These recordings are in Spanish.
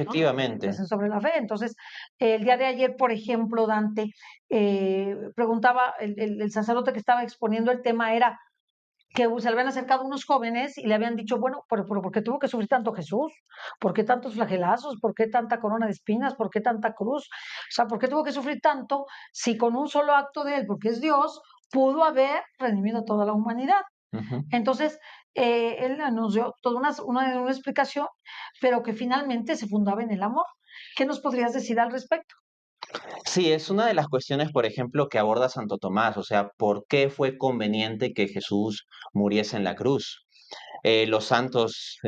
¿no? Se efectivamente. hacen sobre la fe. Entonces, el día de ayer, por ejemplo, Dante preguntaba, el sacerdote que estaba exponiendo el tema era que se le habían acercado unos jóvenes y le habían dicho, bueno, pero ¿por qué tuvo que sufrir tanto Jesús? ¿Por qué tantos flagelazos? ¿Por qué tanta corona de espinas? ¿Por qué tanta cruz? O sea, ¿por qué tuvo que sufrir tanto si con un solo acto de él, porque es Dios, pudo haber redimido a toda la humanidad? Ujú. Entonces, él nos dio toda una explicación, pero que finalmente se fundaba en el amor. ¿Qué nos podrías decir al respecto? Sí, es una de las cuestiones, por ejemplo, que aborda Santo Tomás, o sea, ¿por qué fue conveniente que Jesús muriese en la cruz? Los santos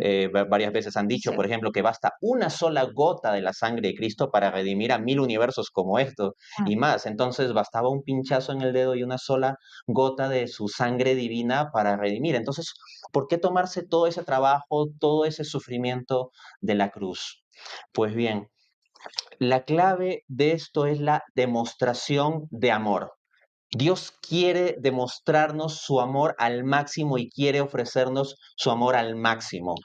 varias veces han dicho, Sí. por ejemplo, que basta una sola gota de la sangre de Cristo para redimir a 1000 universos como estos Mm. y más. Entonces bastaba un pinchazo en el dedo y una sola gota de su sangre divina para redimir. Entonces, ¿por qué tomarse todo ese trabajo, todo ese sufrimiento de la cruz? Pues bien, la clave de esto es la demostración de amor. Dios quiere demostrarnos su amor al máximo y quiere ofrecernos su amor al máximo.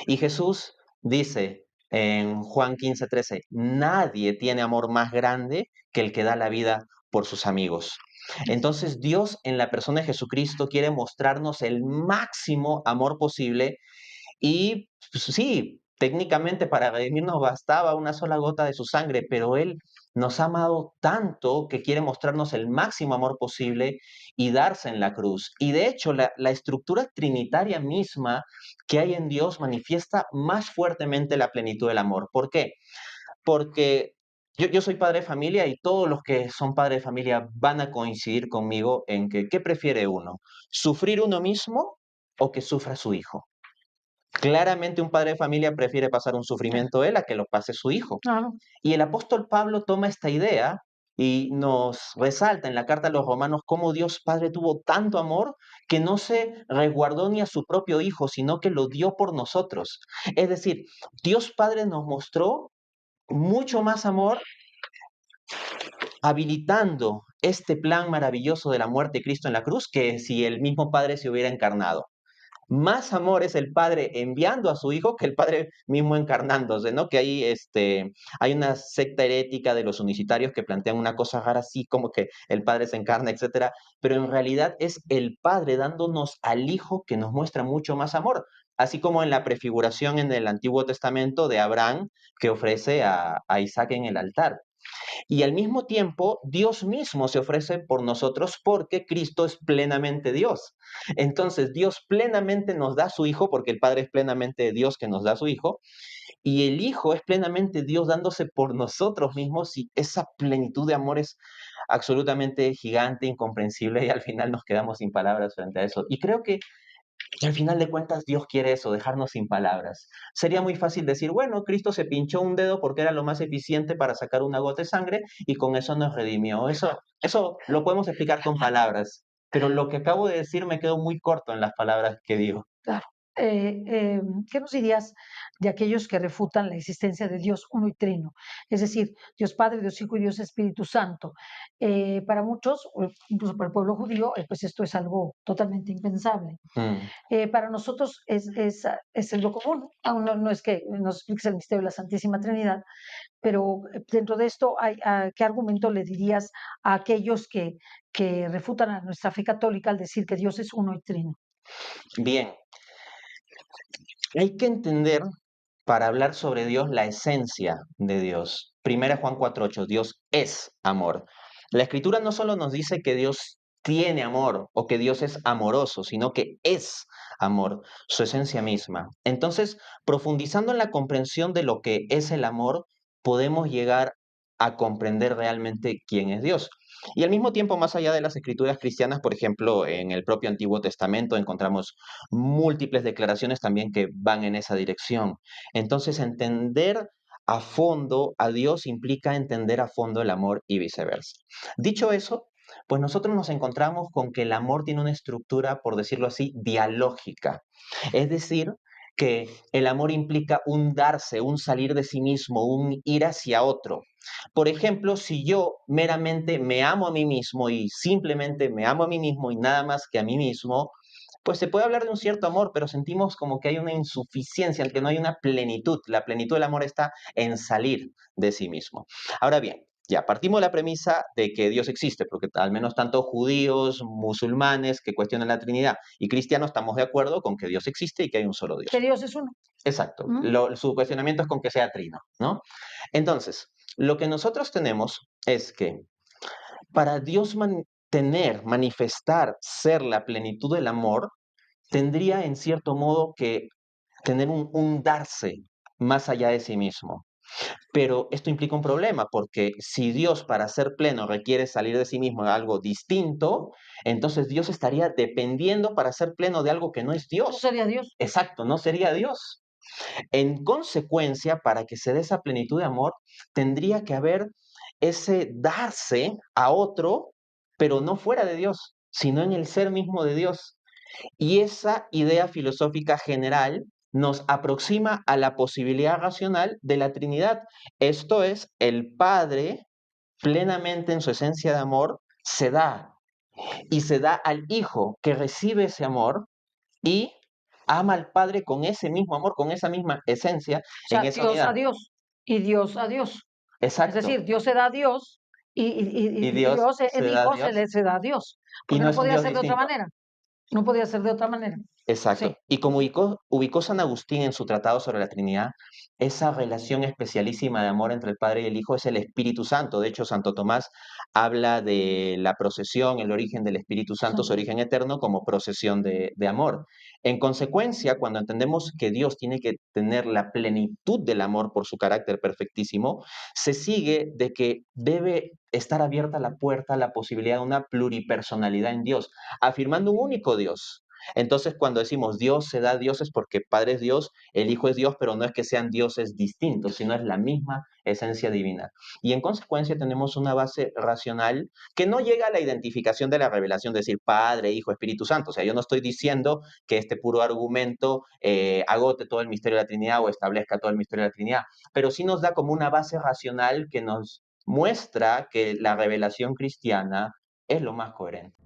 Y Jesús dice en Juan 15:13, nadie tiene amor más grande que el que da la vida por sus amigos. Entonces Dios en la persona de Jesucristo quiere mostrarnos el máximo amor posible y pues, sí, técnicamente para redimirnos bastaba una sola gota de su sangre, pero Él nos ha amado tanto que quiere mostrarnos el máximo amor posible y darse en la cruz. Y de hecho, la estructura trinitaria misma que hay en Dios manifiesta más fuertemente la plenitud del amor. ¿Por qué? Porque yo soy padre de familia y todos los que son padres de familia van a coincidir conmigo en que, ¿qué prefiere uno? ¿Sufrir uno mismo o que sufra su hijo? Claramente un padre de familia prefiere pasar un Sí, sufrimiento él a que lo pase su hijo. claro. Y el apóstol Pablo toma esta idea y nos resalta en la carta a los romanos cómo Dios Padre tuvo tanto amor que no se resguardó ni a su propio hijo, sino que lo dio por nosotros. Es decir, Dios Padre nos mostró mucho más amor habilitando este plan maravilloso de la muerte de Cristo en la cruz que si el mismo Padre se hubiera encarnado. Más amor es el Padre enviando a su Hijo que el Padre mismo encarnándose, ¿no? Que ahí hay una secta herética de los unicitarios que plantean una cosa rara así como que el Padre se encarna, etcétera, pero en realidad es el Padre dándonos al Hijo que nos muestra mucho más amor, así como en la prefiguración en el Antiguo Testamento de Abraham que ofrece a Isaac en el altar. Y al mismo tiempo, Dios mismo se ofrece por nosotros porque Cristo es plenamente Dios. Entonces, Dios plenamente nos da a su Hijo, porque el Padre es plenamente Dios que nos da a su Hijo, y el Hijo es plenamente Dios dándose por nosotros mismos, y esa plenitud de amor es absolutamente gigante, incomprensible, y al final nos quedamos sin palabras frente a eso. Y creo que y al final de cuentas, Dios quiere eso, dejarnos sin palabras. Sería muy fácil decir, bueno, Cristo se pinchó un dedo porque era lo más eficiente para sacar una gota de sangre y con eso nos redimió. Eso lo podemos explicar con palabras, pero lo que acabo de decir me quedo muy corto en las palabras que digo. Claro. ¿Qué nos dirías de aquellos que refutan la existencia de Dios uno y trino? Es decir, Dios Padre, Dios Hijo y Dios Espíritu Santo. Para muchos, o incluso para el pueblo judío, pues esto es algo totalmente impensable. Mm, Para nosotros es lo común. Aún no es que nos expliques el misterio de la Santísima Trinidad, pero dentro de esto, ¿qué argumento le dirías a aquellos que refutan a nuestra fe católica al decir que Dios es uno y trino? Bien, hay que entender para hablar sobre Dios la esencia de Dios. Primera Juan 4:8, Dios es amor. La Escritura no solo nos dice que Dios tiene amor o que Dios es amoroso, sino que es amor, su esencia misma. Entonces, profundizando en la comprensión de lo que es el amor, podemos llegar a comprender realmente quién es Dios. Y al mismo tiempo, más allá de las escrituras cristianas, por ejemplo, en el propio Antiguo Testamento encontramos múltiples declaraciones también que van en esa dirección. Entonces, entender a fondo a Dios implica entender a fondo el amor y viceversa. Dicho eso, pues nosotros nos encontramos con que el amor tiene una estructura, por decirlo así, dialógica. Es decir, que el amor implica un darse, un salir de sí mismo, un ir hacia otro. Por ejemplo, si yo meramente me amo a mí mismo y simplemente me amo a mí mismo y nada más que a mí mismo, Pues se puede hablar de un cierto amor, pero sentimos como que hay una insuficiencia, que no hay una plenitud. La plenitud del amor está en salir de sí mismo. Ahora bien, ya partimos de la premisa de que Dios existe, porque al menos tanto judíos, musulmanes que cuestionan la Trinidad y cristianos estamos de acuerdo con que Dios existe y que hay un solo Que Dios. Dios es uno. Exacto. ¿Mm? Su cuestionamiento es con que sea trino, ¿no? Entonces, lo que nosotros tenemos es que para Dios manifestar, ser la plenitud del amor, tendría en cierto modo que tener un darse más allá de sí mismo. Pero esto implica un problema, porque si Dios para ser pleno requiere salir de sí mismo de algo distinto, entonces Dios estaría dependiendo para ser pleno de algo que no es No Dios. sería Dios. Exacto, no sería Dios. En consecuencia, para que se dé esa plenitud de amor, tendría que haber ese darse a otro, pero no fuera de Dios, sino en el ser mismo de Dios. Y esa idea filosófica general nos aproxima a la posibilidad racional de la Trinidad. Esto es, el Padre, plenamente en su esencia de amor, se da y se da al Hijo que recibe ese amor y ama al Padre con ese mismo amor, con esa misma esencia, O en sea, esa Dios a unidad. Dios y Dios a Dios. Es decir, Exacto. Dios se da a Dios Y y Dios Dios, se el da a Hijo, Dios se da a Dios. y Porque no no es un podía Dios ser de otra distinto. manera. No podía ser de otra manera. Exacto. Sí. Y como ubicó San Agustín en su tratado sobre la Trinidad, esa relación especialísima de amor entre el Padre y el Hijo es el Espíritu Santo. De hecho, Santo Tomás habla de la procesión, el origen del Espíritu Santo, su Sí. origen eterno, como procesión de amor. En consecuencia, cuando entendemos que Dios tiene que tener la plenitud del amor por su carácter perfectísimo, se sigue de que debe estar abierta la puerta a la posibilidad de una pluripersonalidad en Dios, afirmando un único Dios. Entonces, cuando decimos Dios se da a Dios es porque Padre es Dios, el Hijo es Dios, pero no es que sean dioses distintos, sino es la misma esencia divina. Y en consecuencia tenemos una base racional que no llega a la identificación de la revelación, de decir Padre, Hijo, Espíritu Santo. O sea, yo no estoy diciendo que este puro argumento agote todo el misterio de la Trinidad o establezca todo el misterio de la Trinidad, pero sí nos da como una base racional que nos muestra que la revelación cristiana es lo más coherente.